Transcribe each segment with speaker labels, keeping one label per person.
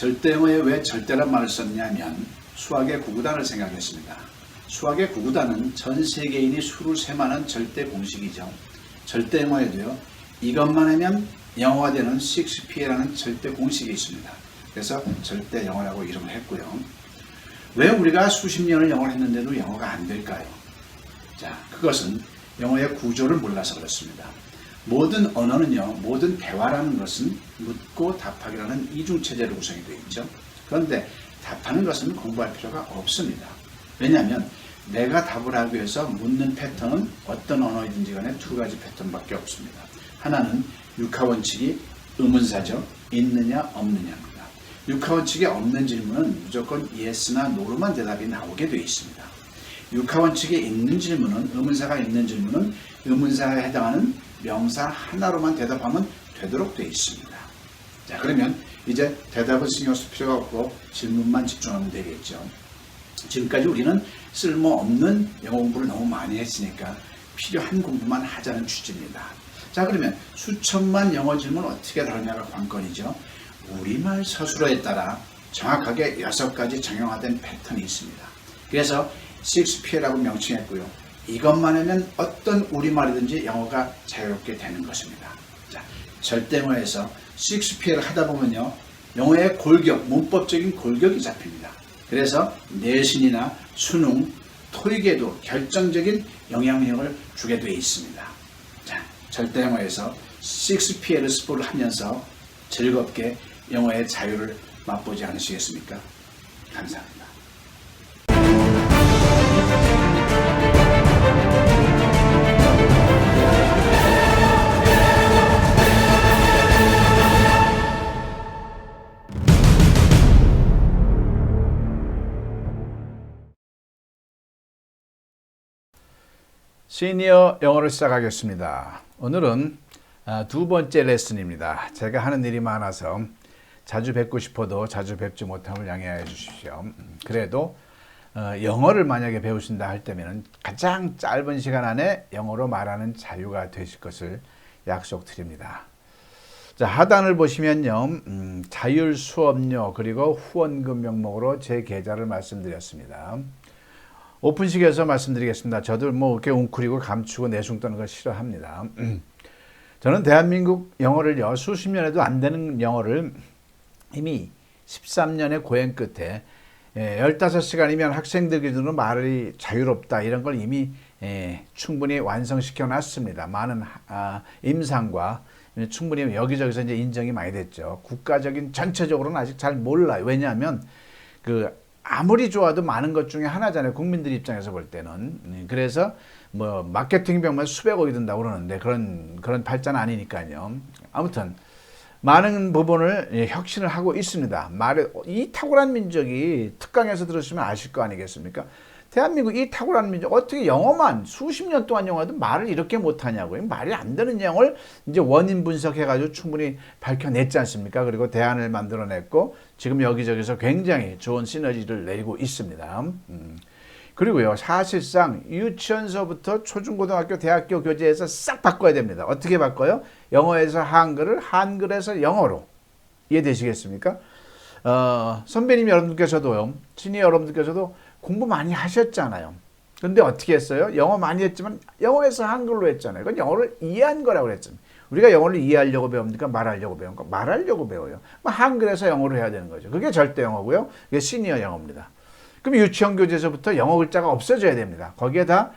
Speaker 1: 절대어에 왜 절대란 말을 썼냐면 수학의 구구단을 생각했습니다. 수학의 구구단은 전 세계인이 수를 셈하는 절대 공식이죠. 절대 영어에도요. 이것만 하면 영어가 되는 6P라는 절대 공식이 있습니다. 그래서 절대 영어라고 이름을 했고요. 왜 우리가 수십 년을 영어를 했는데도 영어가 안 될까요? 자, 그것은 영어의 구조를 몰라서 그렇습니다. 모든 언어는요, 모든 대화라는 것은 묻고 답하기라는 이중체제로 구성이 되어 있죠. 그런데 답하는 것은 공부할 필요가 없습니다. 왜냐하면 내가 답을 하기 위해서 묻는 패턴은 어떤 언어이든지 간에 두 가지 패턴밖에 없습니다. 하나는 육하원칙이 의문사죠. 있느냐 없느냐입니다. 육하원칙이 없는 질문은 무조건 yes나 no로만 대답이 나오게 되어 있습니다. 육하원칙이 있는 질문은 의문사가 있는 질문은 의문사에 해당하는 명사 하나로만 대답하면 되도록 되어 있습니다. 자, 그러면 이제 대답을 신경 쓸 필요가 없고 질문만 집중하면 되겠죠. 지금까지 우리는 쓸모없는 영어 공부를 너무 많이 했으니까 필요한 공부만 하자는 취지입니다. 자, 그러면 수천만 영어 질문 어떻게 다루냐가 관건이죠. 우리말 서술어에 따라 정확하게 6가지 정형화된 패턴이 있습니다. 그래서 6P라고 명칭했고요. 이것만 하면 어떤 우리말이든지 영어가 자유롭게 되는 것입니다. 자, 절대어에서 6P를 하다 보면요. 영어의 골격, 문법적인 골격이 잡힙니다. 그래서 내신이나 수능, 토익에도 결정적인 영향력을 주게 되어 있습니다. 자, 절대영어에서 6P를 스포를 하면서 즐겁게 영어의 자유를 맛보지 않으시겠습니까? 감사합니다. 시니어 영어를 시작하겠습니다. 오늘은 두 번째 레슨입니다. 제가 하는 일이 많아서 자주 뵙고 싶어도 자주 뵙지 못함을 양해해 주십시오. 그래도 영어를 만약에 배우신다 할 때면 가장 짧은 시간 안에 영어로 말하는 자유가 되실 것을 약속드립니다. 자, 하단을 보시면요. 자율 수업료 그리고 후원금 명목으로 제 계좌를 말씀드렸습니다. 오픈식에서 말씀드리겠습니다. 저도 뭐 이렇게 웅크리고 감추고 내숭 떠는 걸 싫어합니다. 저는 대한민국 영어를요, 수십 년에도 안 되는 영어를 이미 13년의 고행 끝에 15시간이면 학생들 기준으로 말이 자유롭다 이런 걸 이미 충분히 완성시켜 놨습니다. 많은 임상과 충분히 여기저기서 이제 인정이 많이 됐죠. 국가적인 전체적으로는 아직 잘 몰라요. 왜냐하면 아무리 좋아도 많은 것 중에 하나잖아요. 국민들 입장에서 볼 때는. 그래서 뭐 마케팅 비용만 수백억이 든다고 그러는데 그런 발전 아니니까요. 아무튼 많은 부분을 혁신을 하고 있습니다. 이 탁월한 민족이 특강에서 들으시면 아실 거 아니겠습니까? 대한민국 이 탁월한 민족 어떻게 영어만 수십 년 동안 영어도 말을 이렇게 못하냐고요. 말이 안 되는 영어를 이제 원인 분석해가지고 충분히 밝혀냈지 않습니까? 그리고 대안을 만들어냈고 지금 여기저기서 굉장히 좋은 시너지를 내리고 있습니다. 그리고요, 사실상 유치원서부터 초중고등학교, 대학교 교재에서 싹 바꿔야 됩니다. 어떻게 바꿔요? 영어에서 한글을, 한글에서 영어로. 이해되시겠습니까? 선배님 여러분들께서도요, 시니어 여러분들께서도 공부 많이 하셨잖아요. 근데 어떻게 했어요? 영어 많이 했지만 영어에서 한글로 했잖아요. 그건 영어를 이해한 거라고 그랬잖아요. 우리가 영어를 이해하려고 배웁니까? 말하려고 배웁니까? 말하려고 배워요. 한글에서 영어로 해야 되는 거죠. 그게 절대 영어고요. 그게 시니어 영어입니다. 그럼 유치원 교재에서부터 영어 글자가 없어져야 됩니다. 거기에다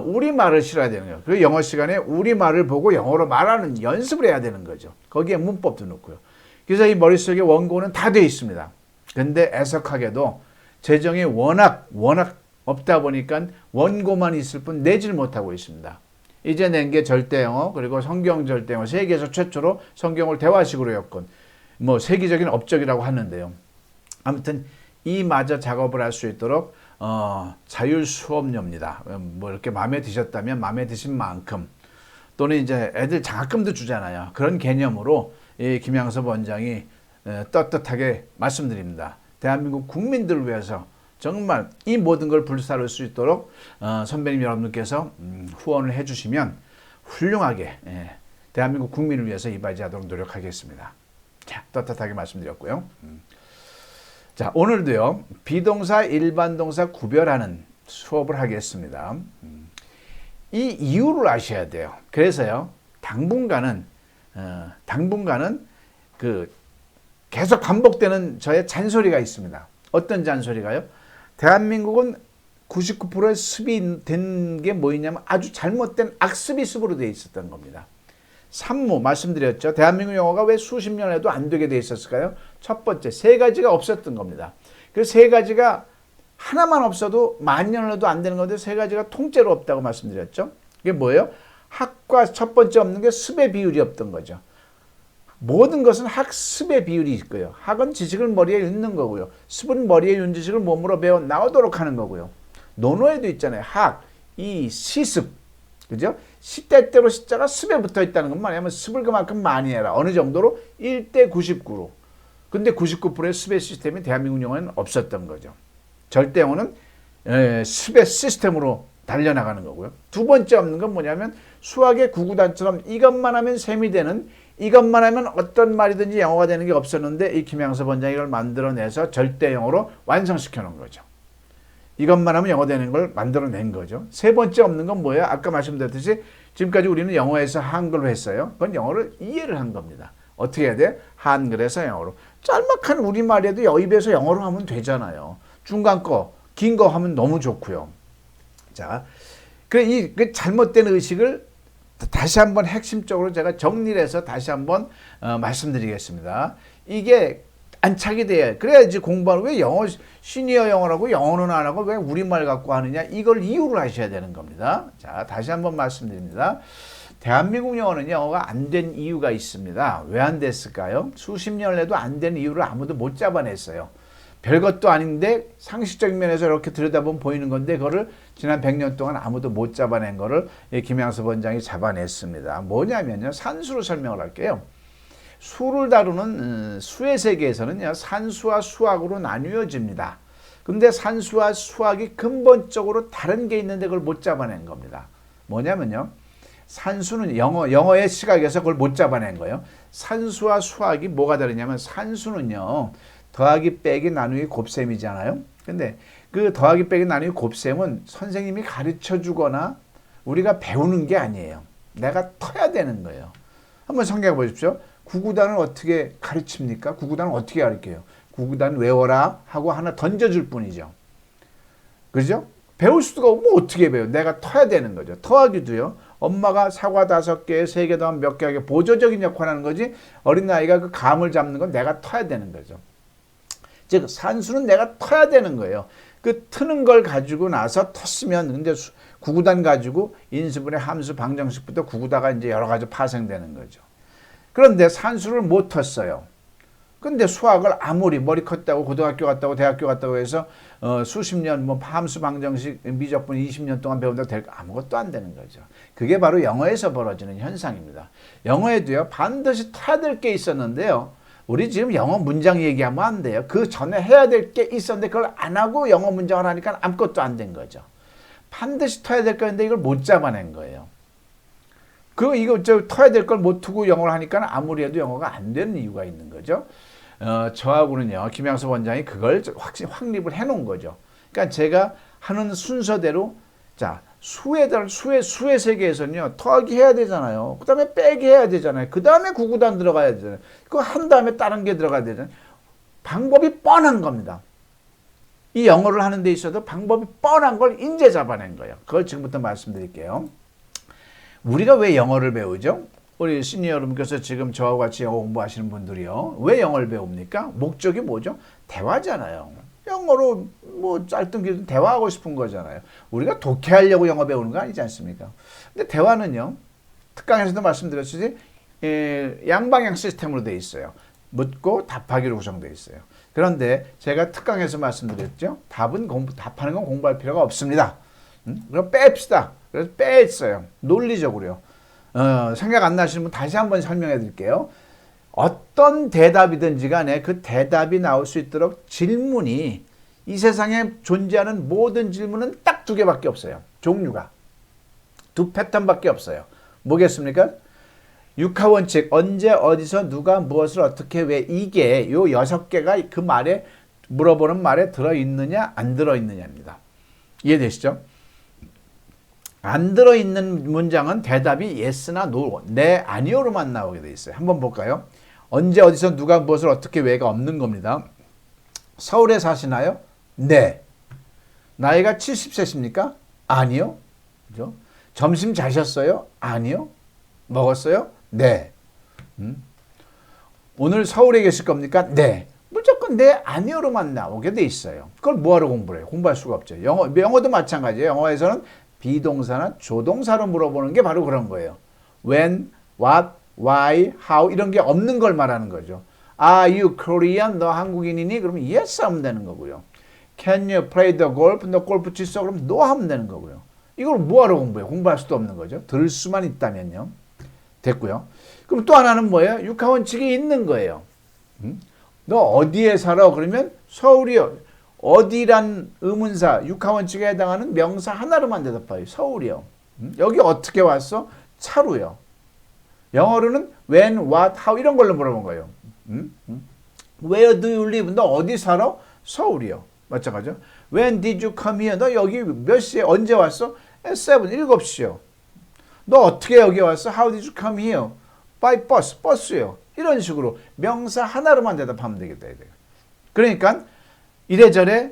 Speaker 1: 우리말을 실어야 되는 거예요. 그리고 영어 시간에 우리말을 보고 영어로 말하는 연습을 해야 되는 거죠. 거기에 문법도 넣고요. 그래서 이 머릿속에 원고는 다 돼 있습니다. 근데 애석하게도 재정이 워낙 없다 보니까 원고만 있을 뿐 내질 못하고 있습니다. 이제 낸 게 절대영어 그리고 성경 절대영어 세계에서 최초로 성경을 대화식으로 엮은 뭐 세계적인 업적이라고 하는데요. 아무튼 이마저 작업을 할 수 있도록 자율 수업료입니다. 뭐 이렇게 마음에 드셨다면 마음에 드신 만큼 또는 이제 애들 장학금도 주잖아요. 그런 개념으로 이 김양섭 원장이 떳떳하게 말씀드립니다. 대한민국 국민들을 위해서 정말 이 모든 걸 불사를 수 있도록 선배님 여러분들께서 후원을 해주시면 훌륭하게 대한민국 국민을 위해서 이바지하도록 노력하겠습니다. 자, 떳떳하게 말씀드렸고요. 자, 오늘도요, 비동사, 일반 동사 구별하는 수업을 하겠습니다. 이 이유를 아셔야 돼요. 그래서요, 당분간은 그 계속 반복되는 저의 잔소리가 있습니다. 어떤 잔소리가요? 대한민국은 99%의 습이 된 게 뭐였냐면 아주 잘못된 악습이 습으로 되어 있었던 겁니다. 산무 말씀드렸죠. 대한민국 영어가 왜 수십 년 해도 안 되게 돼 있었을까요? 첫 번째, 세 가지가 없었던 겁니다. 그 세 가지가 하나만 없어도 만 년을 해도 안 되는 건데 세 가지가 통째로 없다고 말씀드렸죠. 이게 뭐예요? 학과 첫 번째 없는 게 습의 비율이 없던 거죠. 모든 것은 학습의 비율이 있고요. 학은 지식을 머리에 읽는 거고요. 습은 머리에 윤 지식을 몸으로 배워 나오도록 하는 거고요. 논어에도 있잖아요. 학, 이, 시습. 그죠? 시때때로 시자가 습에 붙어 있다는 건 뭐냐면 습을 그만큼 많이 해라. 어느 정도로? 1대 99로. 근데 99%의 습의 시스템이 대한민국 영어에는 없었던 거죠. 절대 영어는 습의 시스템으로 달려나가는 거고요. 두 번째 없는 건 뭐냐면 수학의 구구단처럼 이것만 하면 셈이 되는, 이것만 하면 어떤 말이든지 영어가 되는 게 없었는데 이 김양섭 원장이 이걸 만들어내서 절대 영어로 완성시켜 놓은 거죠. 이것만 하면 영어 되는 걸 만들어낸 거죠. 세 번째 없는 건 뭐예요? 아까 말씀드렸듯이 지금까지 우리는 영어에서 한글로 했어요. 그건 영어를 이해를 한 겁니다. 어떻게 해야 돼? 한글에서 영어로. 짤막한 우리말에도 여입에서 영어로 하면 되잖아요. 중간 거, 긴 거 하면 너무 좋고요. 자, 이 잘못된 의식을 다시 한번 핵심적으로 제가 정리를 해서 다시 한번 말씀드리겠습니다. 이게 안착이 돼야, 그래야지 공부하는, 왜 영어, 시니어 영어라고 영어는 안 하고 왜 우리말 갖고 하느냐, 이걸 이유를 하셔야 되는 겁니다. 자, 다시 한번 말씀드립니다. 대한민국 영어는 영어가 안 된 이유가 있습니다. 왜 안 됐을까요? 수십 년을 해도 안 된 이유를 아무도 못 잡아냈어요. 별것도 아닌데 상식적인 면에서 이렇게 들여다보면 보이는 건데 그거를 지난 100년 동안 아무도 못 잡아낸 거를 김양섭 원장이 잡아냈습니다. 뭐냐면요, 산수로 설명을 할게요. 수를 다루는 수의 세계에서는요, 산수와 수학으로 나뉘어집니다. 근데 산수와 수학이 근본적으로 다른 게 있는데 그걸 못 잡아낸 겁니다. 뭐냐면요, 산수는 영어의 시각에서 그걸 못 잡아낸 거예요. 산수와 수학이 뭐가 다르냐면 산수는요, 더하기 빼기 나누기 곱셈이잖아요. 근데 그 더하기 빼기 나누기 곱셈은 선생님이 가르쳐 주거나 우리가 배우는 게 아니에요. 내가 터야 되는 거예요. 한번 생각해 보십시오. 구구단을 어떻게 가르칩니까? 구구단을 어떻게 가르쳐요? 구구단 외워라 하고 하나 던져줄 뿐이죠. 그죠? 배울 수가 없고 어떻게 배워요? 내가 터야 되는 거죠. 터하기도요. 엄마가 사과 5개, 3개 더하면 몇 개 하게 보조적인 역할을 하는 거지, 어린아이가 그 감을 잡는 건 내가 터야 되는 거죠. 즉 산수는 내가 터야 되는 거예요. 그 트는 걸 가지고 나서 텄으면, 근데 구구단 가지고 인수분해, 함수, 방정식부터 구구다가 이제 여러 가지 파생되는 거죠. 그런데 산수를 못 텄어요. 근데 수학을 아무리 머리 컸다고 고등학교 갔다고 대학교 갔다고 해서 수십 년 뭐 함수, 방정식, 미적분 20년 동안 배운다고 될 거 아무것도 안 되는 거죠. 그게 바로 영어에서 벌어지는 현상입니다. 영어에도요, 반드시 타야 될 게 있었는데요, 우리 지금 영어 문장 얘기하면 안 돼요. 그 전에 해야 될 게 있었는데 그걸 안 하고 영어 문장을 하니까 아무것도 안 된 거죠. 반드시 터야 될 거였는데 이걸 못 잡아낸 거예요. 이거 터야 될 걸 못 두고 영어를 하니까 아무리 해도 영어가 안 되는 이유가 있는 거죠. 저하고는요, 김양섭 원장이 그걸 확립을 해 놓은 거죠. 그러니까 제가 하는 순서대로, 자, 수의 세계에서는요, 더하기 해야 되잖아요. 그 다음에 빼기 해야 되잖아요. 그 다음에 구구단 들어가야 되잖아요. 그거 한 다음에 다른 게 들어가야 되잖아요. 방법이 뻔한 겁니다. 이 영어를 하는 데 있어도 방법이 뻔한 걸 인제 잡아낸 거예요. 그걸 지금부터 말씀드릴게요. 우리가 왜 영어를 배우죠? 우리 시니어 여러분께서 지금 저와 같이 영어 공부하시는 분들이요, 왜 영어를 배웁니까? 목적이 뭐죠? 대화잖아요. 영어로 뭐 짧든 길든 대화하고 싶은 거잖아요. 우리가 독해하려고 영어 배우는 거 아니지 않습니까? 근데 대화는요, 특강에서도 말씀드렸듯이 양방향 시스템으로 돼 있어요. 묻고 답하기로 구성되어 있어요. 그런데 제가 특강에서 말씀드렸죠. 답하는 건 공부할 필요가 없습니다. 그럼 뺍시다. 그래서 뺐어요. 논리적으로요. 생각 안 나시는 분 다시 한번 설명해 드릴게요. 어떤 대답이든지 간에 그 대답이 나올 수 있도록 질문이, 이 세상에 존재하는 모든 질문은 딱 2개밖에 없어요. 종류가. 2 패턴밖에 없어요. 뭐겠습니까? 육하원칙, 언제, 어디서, 누가, 무엇을, 어떻게, 왜, 이게 요 6개가 그 말의 물어보는 말에 들어있느냐 안 들어있느냐입니다. 이해되시죠? 안 들어있는 문장은 대답이 yes나 no, 네, 아니요로만 나오게 돼 있어요. 한번 볼까요? 언제 어디서 누가 무엇을 어떻게 왜가 없는 겁니다. 서울에 사시나요? 네. 나이가 70세십니까? 아니요. 그죠? 점심 자셨어요? 아니요. 먹었어요? 네. 오늘 서울에 계실 겁니까? 네. 무조건 네, 아니요로만 나오게 돼 있어요. 그걸 뭐하러 공부를 해요? 공부할 수가 없죠. 영어도 마찬가지예요. 영어에서는 비동사나 조동사로 물어보는 게 바로 그런 거예요. When, what, why, how 이런 게 없는 걸 말하는 거죠. Are you Korean? 너 한국인이니? 그러면 yes 하면 되는 거고요. Can you play the golf? 너 골프 칠 수 있어? 그럼 no 하면 되는 거고요. 이걸 뭐하러 공부해요? 공부할 수도 없는 거죠. 들을 수만 있다면요. 됐고요. 그럼 또 하나는 뭐예요? 육하원칙이 있는 거예요. 너 어디에 살아? 그러면 서울이요. 어디란 의문사, 육하원칙에 해당하는 명사 하나로만 대답해요. 서울이요. 여기 어떻게 왔어? 차로요. 영어로는 when, what, how 이런 걸로 물어본 거예요. Where do you live? 너 어디 살아? 서울이요. 마찬가지죠. When did you come here? 너 여기 몇 시에 언제 왔어? At 7, 7시요. 너 어떻게 여기 왔어? How did you come here? By bus, 버스요. 이런 식으로 명사 하나로만 대답하면 되겠다. 그러니까 이래저래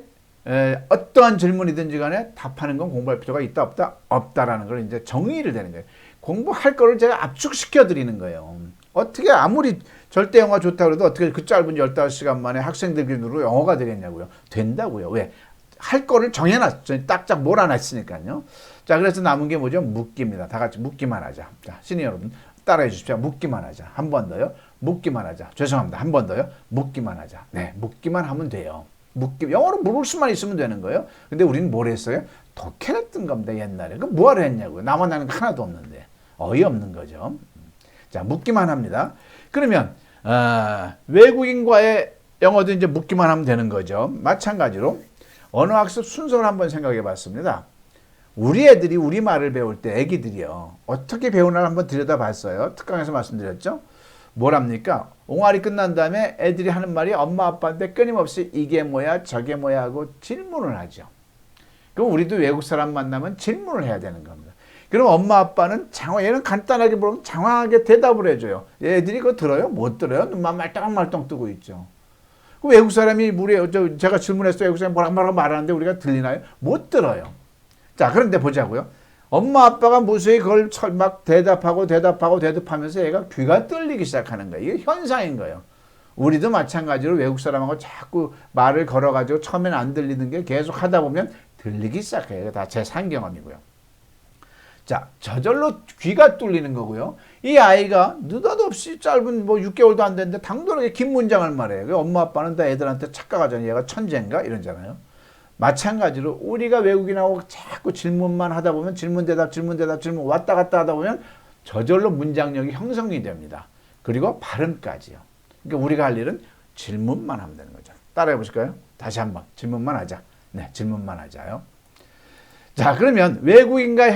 Speaker 1: 어떠한 질문이든지 간에 답하는 건 공부할 필요가 있다 없다? 없다라는 걸 이제 정의를 되는 거예요. 공부할 거를 제가 압축시켜 드리는 거예요. 어떻게 아무리 절대 영어가 좋다고 해도 어떻게 그 짧은 15시간 만에 학생들 기준으로 영어가 되겠냐고요. 된다고요. 왜? 할 거를 정해놨죠. 딱딱 몰아놨으니까요. 자, 그래서 남은 게 뭐죠? 묻기입니다. 다 같이 묻기만 하자. 자, 시니어 여러분 따라해 주십시오. 묻기만 하자. 한 번 더요. 묻기만 하자. 죄송합니다. 한 번 더요. 묻기만 하자. 네, 묻기만 하면 돼요. 영어로 물을 수만 있으면 되는 거예요. 근데 우리는 뭘 했어요? 독해했던 겁니다. 옛날에. 그럼 뭐하러 했냐고요. 나만 아는 거 하나도 없는데. 어이없는 거죠. 자, 묻기만 합니다. 그러면 외국인과의 영어도 이제 묻기만 하면 되는 거죠. 마찬가지로 언어학습 순서를 한번 생각해 봤습니다. 우리 애들이 우리말을 배울 때 애기들이요. 어떻게 배우나를 한번 들여다봤어요. 특강에서 말씀드렸죠. 뭐랍니까? 옹알이 끝난 다음에 애들이 하는 말이 엄마 아빠한테 끊임없이 이게 뭐야 저게 뭐야 하고 질문을 하죠. 그럼 우리도 외국 사람 만나면 질문을 해야 되는 겁니다. 그럼 엄마 아빠는 얘는 간단하게 물으면 장황하게 대답을 해줘요. 애들이 그거 들어요? 못 들어요? 눈만 말똥말똥 뜨고 있죠. 외국 사람이 제가 질문했어요. 외국 사람이 뭐라고 말하는데 우리가 들리나요? 못 들어요. 자, 그런데 보자고요. 엄마 아빠가 무수히 그걸 막 대답하면서 얘가 귀가 뚫리기 시작하는 거예요. 이게 현상인 거예요. 우리도 마찬가지로 외국 사람하고 자꾸 말을 걸어가지고 처음엔 안 들리는 게 계속 하다 보면 들리기 시작해요. 이게 다 제 상경험이고요. 자, 저절로 귀가 뚫리는 거고요. 이 아이가 느닷없이 짧은 6개월도 안 됐는데 당돌하게 긴 문장을 말해요. 엄마 아빠는 다 애들한테 착각하잖아요. 얘가 천재인가? 이러잖아요. 마찬가지로 우리가 외국인하고 자꾸 질문만 하다 보면 질문 왔다 갔다 하다 보면 저절로 문장력이 형성이 됩니다. 그리고 발음까지요. 그러니까 우리가 할 일은 질문만 하면 되는 거죠. 따라해 보실까요? 다시 한번 질문만 하자. 네, 질문만 하자요. 자, 그러면 외국인과의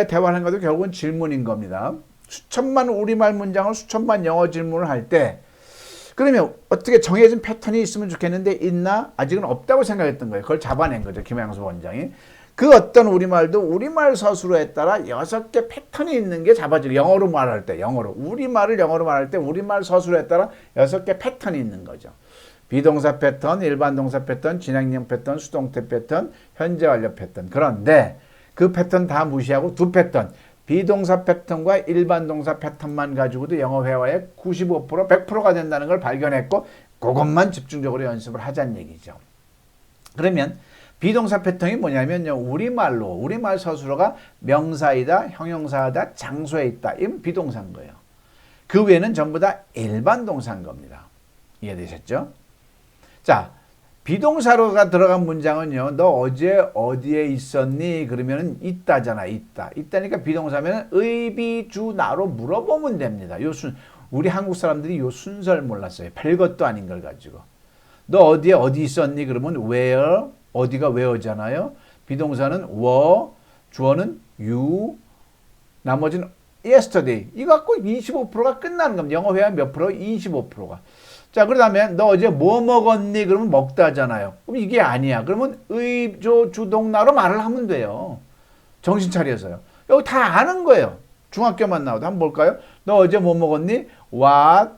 Speaker 1: 대화하는 것도 결국은 질문인 겁니다. 수천만 우리말 문장을 수천만 영어 질문을 할 때 그러면 어떻게 정해진 패턴이 있으면 좋겠는데 있나? 아직은 없다고 생각했던 거예요. 그걸 잡아낸 거죠. 김양수 원장이. 그 어떤 우리말도 우리말 서술어에 따라 6개 패턴이 있는 게 잡아지고 영어로 말할 때 우리말을 영어로 말할 때 우리말 서술어에 따라 6개 패턴이 있는 거죠. 비동사 패턴, 일반 동사 패턴, 진행형 패턴, 수동태 패턴, 현재 완료 패턴. 그런데 그 패턴 다 무시하고 두 패턴, 비동사 패턴과 일반 동사 패턴만 가지고도 영어 회화의 95%, 100%가 된다는 걸 발견했고 그것만 집중적으로 연습을 하자는 얘기죠. 그러면 비동사 패턴이 뭐냐면요. 우리말 서술어가 명사이다, 형용사이다, 장소에 있다. 이건 비동사인 거예요. 그 외에는 전부 다 일반 동사인 겁니다. 이해되셨죠? 자, 비동사로가 들어간 문장은요. 너 어제 어디에 있었니? 그러면 있다잖아. 있다니까 비동사면 의비주나로 물어보면 됩니다. 우리 한국 사람들이 요 순서를 몰랐어요. 별것도 아닌 걸 가지고. 너 어디 있었니? 그러면 where, 어디가 where잖아요. 비동사는 were, 주어는 you, 나머지는 yesterday. 이거 갖고 25%가 끝나는 겁니다. 영어 회화 몇 프로? 25%가. 자, 그다음에 너 어제 뭐 먹었니? 그러면 먹다잖아요. 그럼 이게 아니야. 그러면 의조 주동나로 말을 하면 돼요. 정신 차려서요. 여기 다 아는 거예요. 중학교만 나와도 한번 볼까요? 너 어제 뭐 먹었니? What,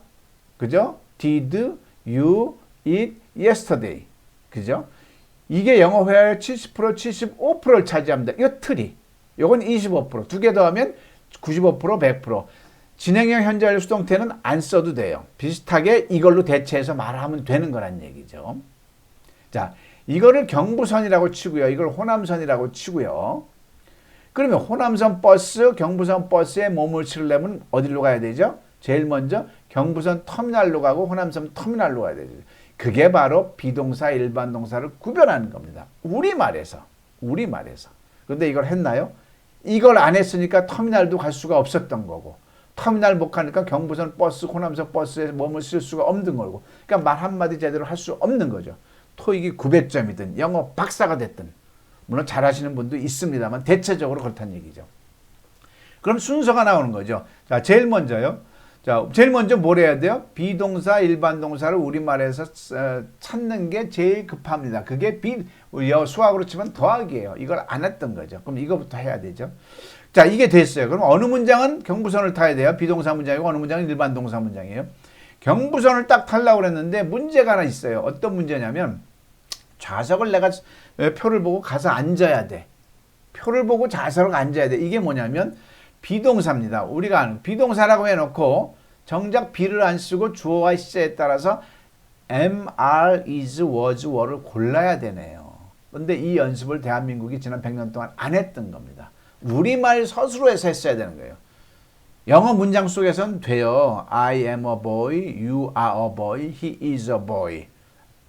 Speaker 1: 그죠? Did you eat yesterday? 그죠? 이게 영어 회화의 70%, 75%를 차지합니다. 이거 틀이. 요건 25%. 두 개 더하면 95%, 100%. 진행형 현재 완료 수동태는 안 써도 돼요. 비슷하게 이걸로 대체해서 말하면 되는 거란 얘기죠. 자, 이거를 경부선이라고 치고요. 이걸 호남선이라고 치고요. 그러면 호남선 버스, 경부선 버스에 몸을 실으려면 어디로 가야 되죠? 제일 먼저 경부선 터미널로 가고 호남선 터미널로 가야 되죠. 그게 바로 비동사, 일반 동사를 구별하는 겁니다. 우리말에서. 그런데 이걸 했나요? 이걸 안 했으니까 터미널도 갈 수가 없었던 거고, 터미널 못 가니까 경부선 버스, 호남선 버스에 몸을 쓸 수가 없는 거고, 그러니까 말 한마디 제대로 할 수 없는 거죠. 토익이 900점이든 영어 박사가 됐든, 물론 잘하시는 분도 있습니다만 대체적으로 그렇다는 얘기죠. 그럼 순서가 나오는 거죠. 자, 제일 먼저요. 자, 제일 먼저 뭘 해야 돼요? 비동사, 일반 동사를 우리말에서 찾는 게 제일 급합니다. 그게 수학으로 치면 더하기예요. 이걸 안 했던 거죠. 그럼 이거부터 해야 되죠. 자, 이게 됐어요. 그럼 어느 문장은 경부선을 타야 돼요? 비동사 문장이고 어느 문장은 일반 동사 문장이에요. 경부선을 딱 타려고 그랬는데 문제가 하나 있어요. 어떤 문제냐면 좌석을 내가 표를 보고 가서 앉아야 돼. 표를 보고 좌석을 앉아야 돼. 이게 뭐냐면 비동사입니다. 우리가 아는 비동사라고 해놓고 정작 be를 안 쓰고 주어와 시제에 따라서 am, are, is, was, were를 골라야 되네요. 그런데 이 연습을 대한민국이 지난 100년 동안 안 했던 겁니다. 우리말 서술어에서 했어야 되는 거예요. 영어 문장 속에서는 돼요. I am a boy, you are a boy, he is a boy.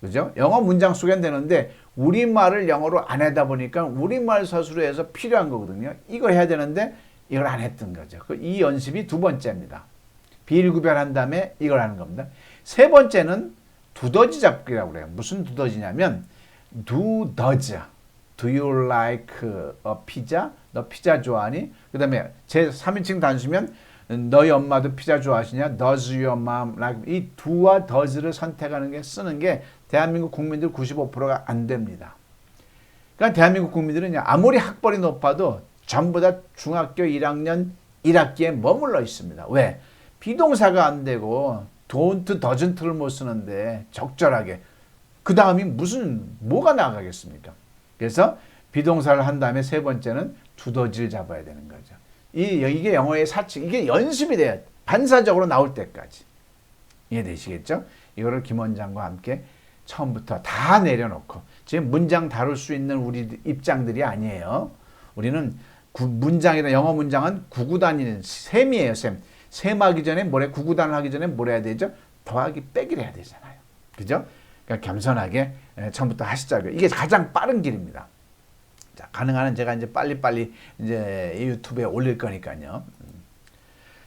Speaker 1: 그죠? 영어 문장 속엔 되는데 우리말을 영어로 안 하다 보니까 우리말 서술어에서 필요한 거거든요. 이걸 해야 되는데 이걸 안 했던 거죠. 이 연습이 두 번째입니다. 비일 구별한 다음에 이걸 하는 겁니다. 세 번째는 두더지 잡기라고 그래요. 무슨 두더지냐면 do does. Do you like a pizza? 너 피자 좋아하니? 그 다음에 제 3인칭 단수면 너희 엄마도 피자 좋아하시냐? Does your mom like? 이 do와 does를 선택하는 게 쓰는 게 대한민국 국민들 95%가 안 됩니다. 그러니까 대한민국 국민들은 아무리 학벌이 높아도 전부 다 중학교 1학년 1학기에 머물러 있습니다. 왜? 비동사가 안 되고 don't, doesn't를 못 쓰는데 적절하게. 그 다음이 뭐가 나가겠습니까? 그래서 비동사를 한 다음에 세 번째는 두더지를 잡아야 되는 거죠. 이게 영어의 사칙, 이게 연습이 돼야 반사적으로 나올 때까지. 이해되시겠죠? 이거를 김 원장과 함께 처음부터 다 내려놓고 지금 문장 다룰 수 있는 우리 입장들이 아니에요. 우리는 문장이나 영어 문장은 구구단위는 셈이에요. 셈하기 전에 구구단을 하기 전에 뭘 해야 되죠? 더하기 빼기를 해야 되잖아요. 그죠? 그러니까 겸손하게 처음부터 하시자고요. 이게 가장 빠른 길입니다. 자, 가능한 한 제가 이제 빨리빨리 이제 유튜브에 올릴 거니까요.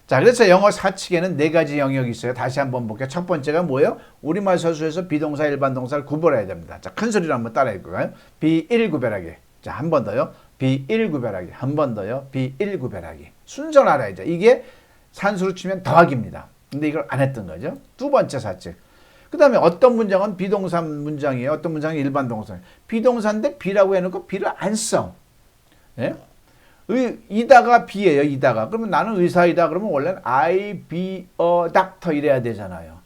Speaker 1: 자, 그래서 영어 사칙에는 네 가지 영역이 있어요. 다시 한번 볼게요. 첫 번째가 뭐예요? 우리말 서술에서 비동사, 일반 동사를 구별해야 됩니다. 자, 큰 소리로 한번 따라해 볼까요? 비일 구별하기. 자, 한 번 더요. 비일 구별하기. 한 번 더요. 비일 구별하기. 순서를 알아야죠. 이게 산수로 치면 더하기입니다. 근데 이걸 안 했던 거죠. 두 번째 사칙. 그 다음에 어떤 문장은 비동사 문장이에요. 어떤 문장은 일반 동사예요. 비동사인데 비라고 해놓고 비를 안 써. 예? 이다가 비예요. 이다가. 그러면 나는 의사이다. 그러면 원래는 I be a doctor 이래야 되잖아요.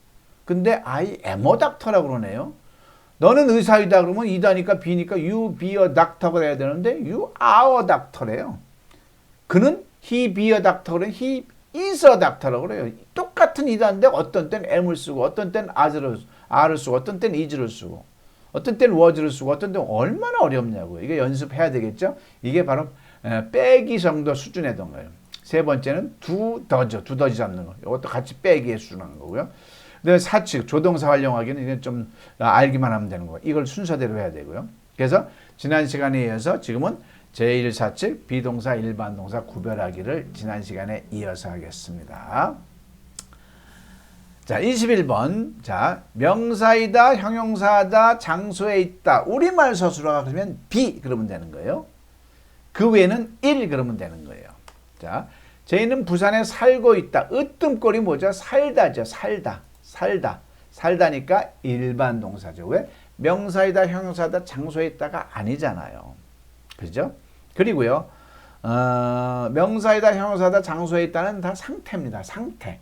Speaker 1: 근데 I am a doctor라고 그러네요. 너는 의사이다. 그러면 이다니까 비니까 you be a doctor가 돼야 되는데 you are a doctor래요. 그는 he be a doctor. 그러면 he is a doctor라고 그래요. 똑같은 이다인데 어떤 때는 am을 쓰고 어떤 때는 are를 쓰고 어떤 때는 is를 쓰고 어떤 때는 was를 쓰고 어떤 때는 얼마나 어렵냐고요. 이게 연습해야 되겠죠. 이게 바로 빼기 정도 수준의 동거예요. 세 번째는 두더지 잡는 거. 이것도 같이 빼기에 수준하는 거고요. 근데 사칙, 조동사 활용하기는 이건 좀 알기만 하면 되는 거예요. 이걸 순서대로 해야 되고요. 그래서 지난 시간에 이어서 지금은 제1사칙, 비동사, 일반 동사 구별하기를 지난 시간에 이어서 하겠습니다. 자, 21번. 자, 명사이다, 형용사다, 장소에 있다. 우리말 서술어가 그러면 비 그러면 되는 거예요. 그 외에는 일 그러면 되는 거예요. 자, 저희는 부산에 살고 있다. 으뜸꼴이 뭐죠? 살다죠. 살다. 살다니까 일반 동사죠. 왜? 명사이다, 형용사다, 장소에 있다가 아니잖아요. 그죠? 그리고요, 명사이다, 형용사다, 장소에 있다는 다 상태입니다. 상태.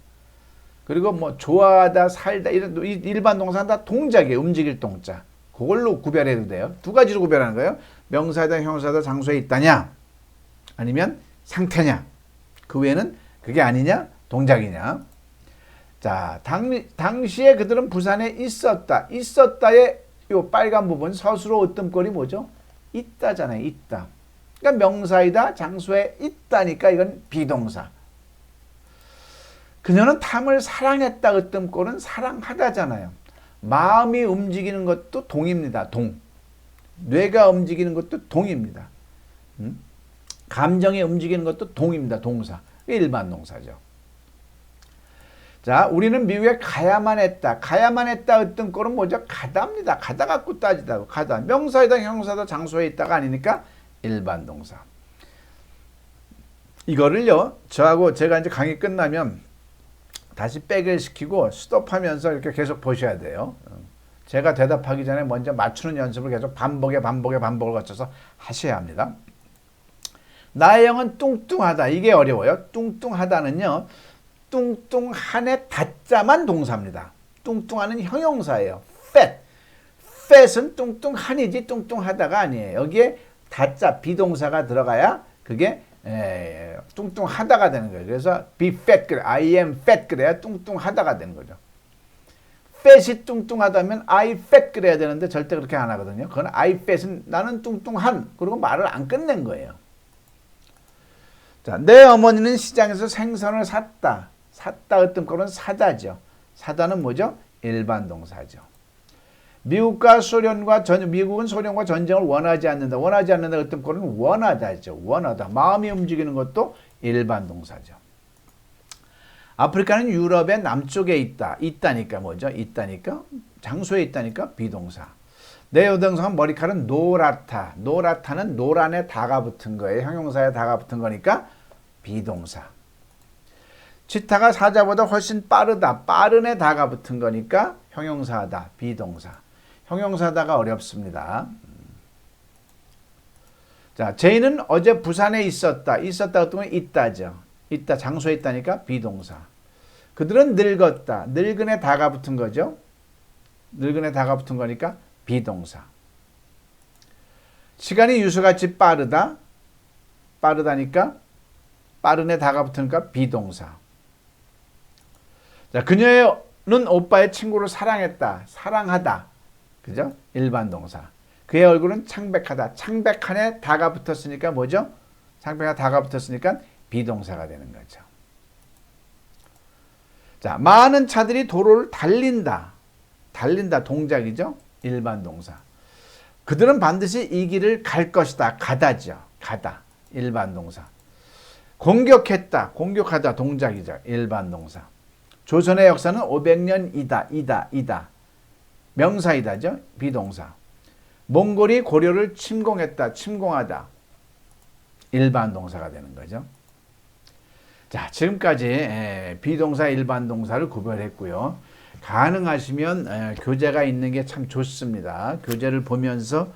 Speaker 1: 그리고 뭐 좋아하다, 살다 이런 일반 동사는 다 동작이에요. 움직일 동자. 그걸로 구별해도 돼요. 두 가지로 구별하는 거예요. 명사이다, 형용사다, 장소에 있다냐, 아니면 상태냐. 그 외에는 그게 아니냐, 동작이냐. 자, 당시에 그들은 부산에 있었다. 있었다의 요 빨간 부분 서술어 으뜸꼴이 뭐죠? 있다잖아요. 있다. 그러니까 명사이다, 장소에 있다니까 이건 비동사. 그녀는 탐을 사랑했다. 으뜸꼴은 사랑하다잖아요. 마음이 움직이는 것도 동입니다. 동. 뇌가 움직이는 것도 동입니다. 감정이 움직이는 것도 동입니다. 동사. 일반 동사죠. 자, 우리는 미국에 가야만 했다. 가야만 했다. 으뜸꼴은 뭐죠? 가다입니다. 가다 갖고 따지다고. 가다. 명사이다, 형용사다, 장소에 있다가 아니니까 일반 동사. 이거를요, 저하고 제가 이제 강의 끝나면 다시 백을 시키고 스톱하면서 이렇게 계속 보셔야 돼요. 제가 대답하기 전에 먼저 맞추는 연습을 계속 반복을 거쳐서 하셔야 합니다. 나의 영은 뚱뚱하다. 이게 어려워요. 뚱뚱하다는요, 뚱뚱한의 다자만 동사입니다. 뚱뚱한은 형용사예요. fat. fat은 뚱뚱한이지 뚱뚱하다가 아니에요. 여기에 다자 비동사가 들어가야 그게 뚱뚱하다가 되는 거예요. 그래서 be fat 그래. I am fat 그래야 뚱뚱하다가 되는 거죠. fat이 뚱뚱하다면 I fat 그래야 되는데 절대 그렇게 안 하거든요. 그건 I fat은 나는 뚱뚱한 그리고 말을 안 끝낸 거예요. 자, 내 어머니는 시장에서 생선을 샀다. 샀다 으뜸꼴은 사다죠. 사다는 뭐죠? 일반 동사죠. 미국은 소련과 전쟁을 원하지 않는다. 원하지 않는다 으뜸꼴은 원하다죠. 원하다. 마음이 움직이는 것도 일반 동사죠. 아프리카는 유럽의 남쪽에 있다. 있다니까 뭐죠? 있다니까. 장소에 있다니까 비동사. 내 여동생은 머리칼은 노랗다. 노랗다는 노란에 다가 붙은 거예요. 형용사에 다가 붙은 거니까 비동사. 치타가 사자보다 훨씬 빠르다. 빠른에 다가 붙은 거니까 형용사다. 비동사. 형용사다가 어렵습니다. 자, 제이는 어제 부산에 있었다. 있었다 어떤 건 있다죠. 있다. 장소에 있다니까 비동사. 그들은 늙었다. 늙은에 다가 붙은 거죠. 늙은에 다가 붙은 거니까 비동사. 시간이 유수같이 빠르다. 빠르다니까 빠른에 다가 붙으니까 비동사. 자, 그녀는 오빠의 친구를 사랑했다. 사랑하다. 그죠? 일반 동사. 그의 얼굴은 창백하다. 창백한에 다가 붙었으니까 뭐죠? 창백한 다가 붙었으니까 비동사가 되는 거죠. 자, 많은 차들이 도로를 달린다. 달린다 동작이죠. 일반 동사. 그들은 반드시 이 길을 갈 것이다. 가다죠. 가다. 일반 동사. 공격했다. 공격하다 동작이죠. 일반 동사. 조선의 역사는 500년이다. 명사이다죠. 비동사. 몽골이 고려를 침공했다. 침공하다. 일반 동사가 되는 거죠. 자, 지금까지 비동사, 일반 동사를 구별했고요. 가능하시면 교재가 있는 게 참 좋습니다. 교재를 보면서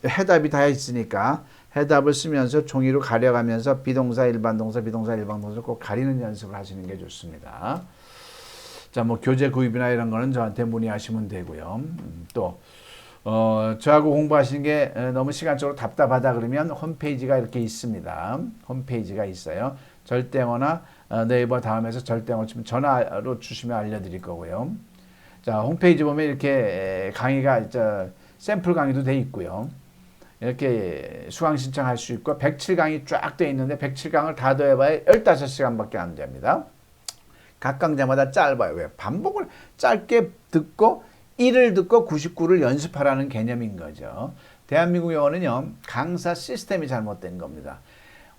Speaker 1: 해답이 다 있으니까 해답을 쓰면서 종이로 가려가면서 비동사, 일반 동사, 비동사, 일반 동사를 꼭 가리는 연습을 하시는 게 좋습니다. 자, 뭐 교재 구입이나 이런 거는 저한테 문의하시면 되고요. 또 저하고 공부하시는 게 너무 시간적으로 답답하다 그러면 홈페이지가 이렇게 있습니다. 홈페이지가 있어요. 절대어나 네이버 다음에서 절대어 치면 전화로 주시면 알려드릴 거고요. 자, 홈페이지 보면 이렇게 강의가 샘플 강의도 돼 있고요. 이렇게 수강 신청할 수 있고 107강이 쫙 돼 있는데 107강을 다 더해봐야 15시간밖에 안 됩니다. 각 강좌마다 짧아요. 왜? 반복을 짧게 듣고 1을 듣고 99를 연습하라는 개념인 거죠. 대한민국 영어는요. 강사 시스템이 잘못된 겁니다.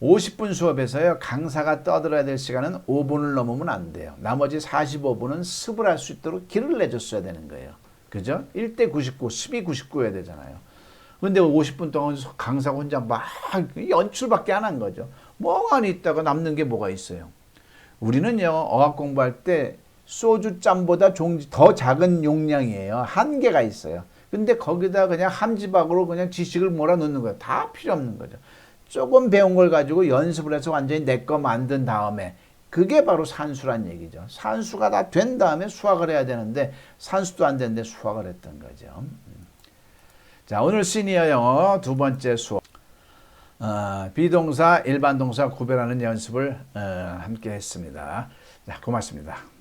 Speaker 1: 50분 수업에서요. 강사가 떠들어야 될 시간은 5분을 넘으면 안 돼요. 나머지 45분은 습을 할 수 있도록 길을 내줬어야 되는 거예요. 그죠? 1대 99, 12, 99여야 되잖아요. 근데 50분 동안 강사가 혼자 막 연출밖에 안 한 거죠. 뭐가 있다가 남는 게 뭐가 있어요. 우리는요. 어학 공부할 때 소주잔보다 더 작은 용량이에요. 한계가 있어요. 근데 거기다 그냥 함지박으로 그냥 지식을 몰아넣는 거예요. 다 필요 없는 거죠. 조금 배운 걸 가지고 연습을 해서 완전히 내 거 만든 다음에 그게 바로 산수란 얘기죠. 산수가 다 된 다음에 수학을 해야 되는데 산수도 안 되는데 수학을 했던 거죠. 자, 오늘 시니어 영어 두 번째 수업. 비동사, 일반 동사 구별하는 연습을 함께 했습니다. 자, 고맙습니다.